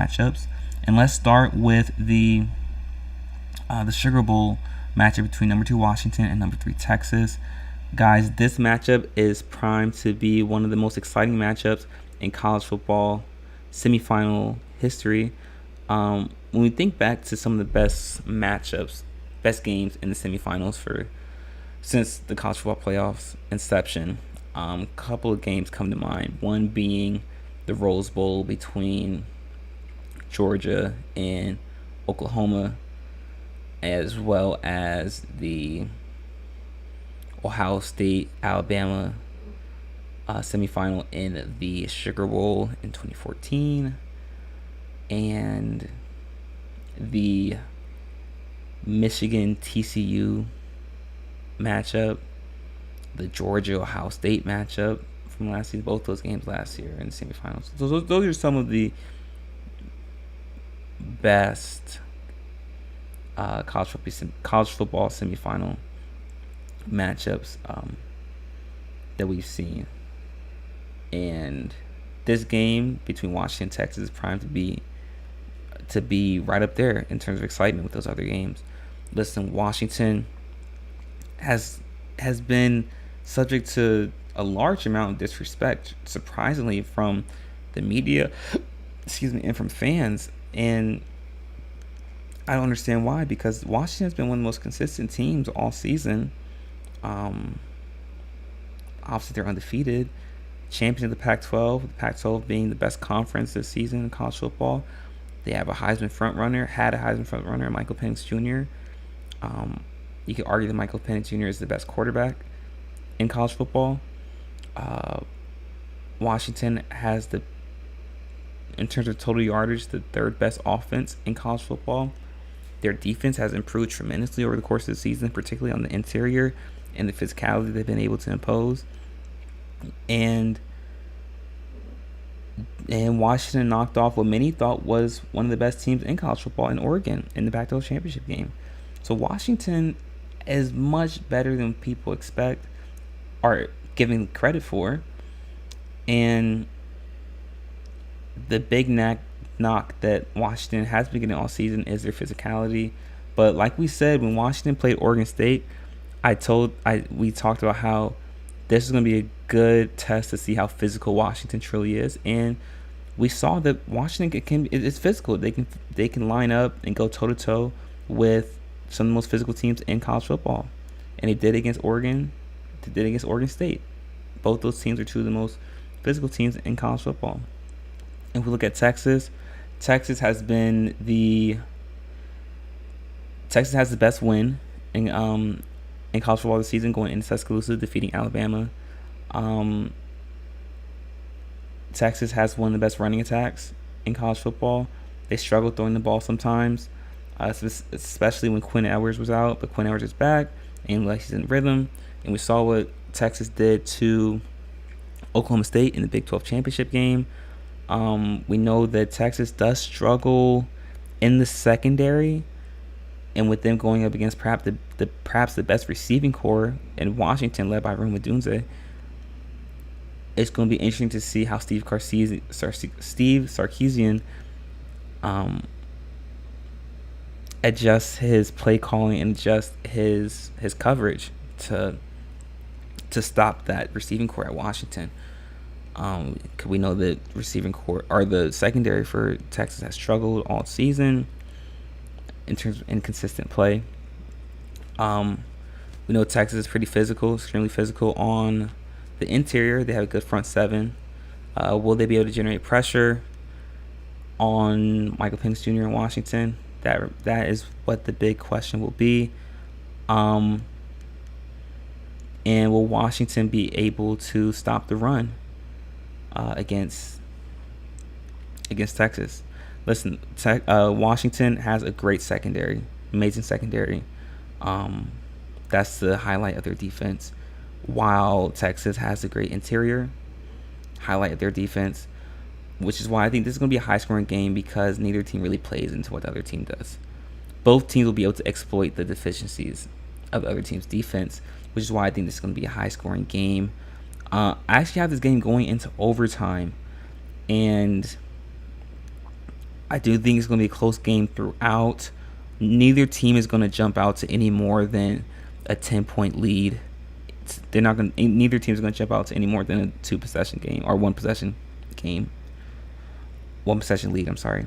matchups, and let's start with the Sugar Bowl matchup between number 2 Washington and number 3 Texas. Guys, this matchup is primed to be one of the most exciting matchups in college football semifinal history. When we think back to some of the best matchups, best games in the semifinals since the college football playoffs inception, a couple of games come to mind. One being the Rose Bowl between Georgia and Oklahoma, as well as the Ohio State Alabama semifinal in the Sugar Bowl in 2014, and the Michigan TCU matchup, the Georgia Ohio State matchup from last season, both those games last year in the semifinals. Those are some of the best college football semifinal matchups that we've seen. And this game between Washington and Texas is primed to be right up there in terms of excitement with those other games. Listen, Washington has been subject to a large amount of disrespect, surprisingly, from the media, and from fans. And I don't understand why, because Washington has been one of the most consistent teams all season. Obviously, they're undefeated, champion of the Pac-12, the Pac-12 being the best conference this season in college football. They have a Heisman frontrunner, Michael Penix Jr. You could argue that Michael Penix Jr. is the best quarterback in college football. Washington has in terms of total yardage, the third best offense in college football. Their defense has improved tremendously over the course of the season, particularly on the interior and the physicality they've been able to impose. And Washington knocked off what many thought was one of the best teams in college football in Oregon in the Pac-12 championship game. So Washington is much better than people expect or giving credit for. And the big knock that Washington has been getting all season is their physicality. But like we said, when Washington played Oregon State, we talked about how this is going to be a good test to see how physical Washington truly is, and we saw that Washington is physical. They can line up and go toe to toe with some of the most physical teams in college football, and they did against Oregon. They did against Oregon State. Both those teams are two of the most physical teams in college football. And if we look at Texas, Texas has the best win in college football this season, going into Tuscaloosa, defeating Alabama. Texas has one of the best running attacks in college football. They struggle throwing the ball sometimes, especially when Quinn Ewers was out. But Quinn Ewers is back, and he's in rhythm. And we saw what Texas did to Oklahoma State in the Big 12 championship game. We know that Texas does struggle in the secondary, and with them going up against perhaps the best receiving core in Washington, led by Rome Odunze, it's going to be interesting to see how Steve Sarkisian adjusts his play calling and adjusts his coverage to stop that receiving core at Washington. We know that receiving core or the secondary for Texas has struggled all season in terms of inconsistent play. We know Texas is pretty physical, extremely physical on the interior. They have a good front seven. Will they be able to generate pressure on Michael Penix Jr. in Washington? That is what the big question will be. And will Washington be able to stop the run against Texas? Listen, Washington has a great secondary, amazing secondary. That's the highlight of their defense, while Texas has a great interior, highlight of their defense, which is why I think this is going to be a high-scoring game, because neither team really plays into what the other team does. Both teams will be able to exploit the deficiencies of the other team's defense, which is why I think this is going to be a high-scoring game. I actually have this game going into overtime, and I do think it's going to be a close game throughout. Neither team is going to jump out to any more than a 10-point lead. They're not going. Neither team is going to jump out to any more than a 2-possession game or 1-possession game. 1-possession lead. I'm sorry.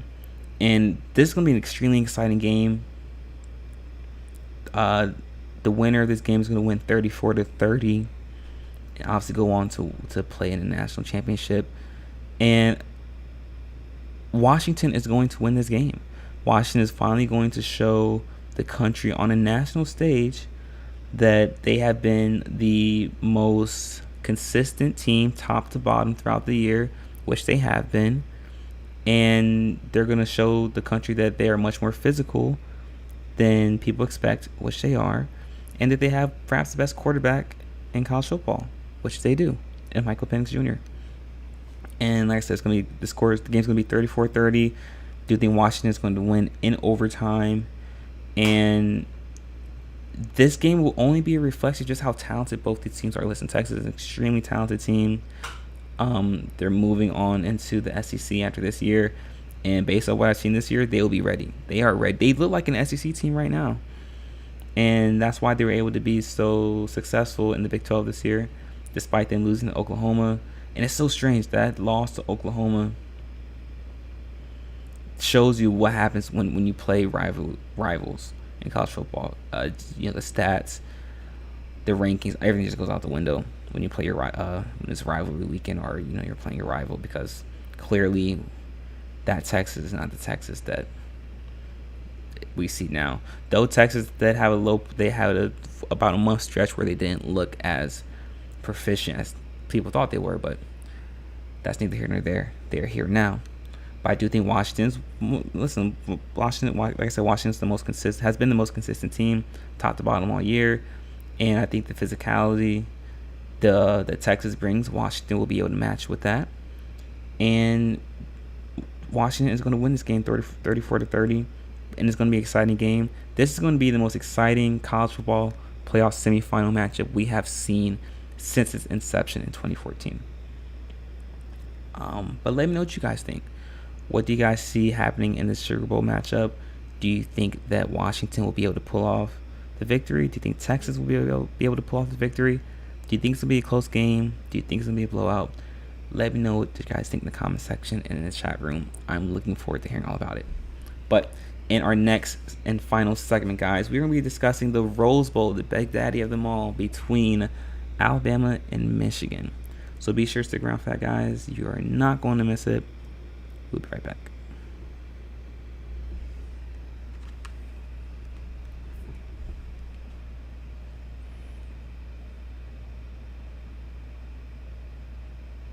And this is going to be an extremely exciting game. The winner of this game is going to win 34-30, and obviously go on to play in the national championship. And Washington is going to win this game. Washington is finally going to show the country on a national stage that they have been the most consistent team, top to bottom, throughout the year, which they have been. And they're going to show the country that they are much more physical than people expect, which they are, and that they have perhaps the best quarterback in college football, which they do, and Michael Penix Jr. And like I said, the game's going to be 34-30. Do think Washington is going to win in overtime, and this game will only be a reflection of just how talented both these teams are. Listen, Texas is an extremely talented team. They're moving on into the SEC after this year, and based on what I've seen this year, they will be ready. They are ready. They look like an SEC team right now, and that's why they were able to be so successful in the Big 12 this year, despite them losing to Oklahoma. And it's so strange that loss to Oklahoma shows you what happens when you play rivals in college football. The stats, the rankings, everything just goes out the window when you play your when it's rivalry weekend, or you're playing your rival, because clearly that Texas is not the Texas that we see now. Though Texas that they had about a month stretch where they didn't look as proficient as people thought they were, but that's neither here nor there. They're here now. But I do think Washington, like I said, Washington's has been the most consistent team, top to bottom all year. And I think the physicality that Texas brings, Washington will be able to match with that. And Washington is going to win this game 34-30, and it's going to be an exciting game. This is going to be the most exciting college football playoff semifinal matchup we have seen since its inception in 2014. But let me know what you guys think. What do you guys see happening in this Sugar Bowl matchup? Do you think that Washington will be able to pull off the victory? Do you think Texas will be able to pull off the victory? Do you think it's going to be a close game? Do you think it's going to be a blowout? Let me know what you guys think in the comment section and in the chat room. I'm looking forward to hearing all about it. But in our next and final segment, guys, we're going to be discussing the Rose Bowl, the big daddy of them all, between Alabama and Michigan. So be sure to stick around for that, guys. You are not going to miss it. We'll be right back.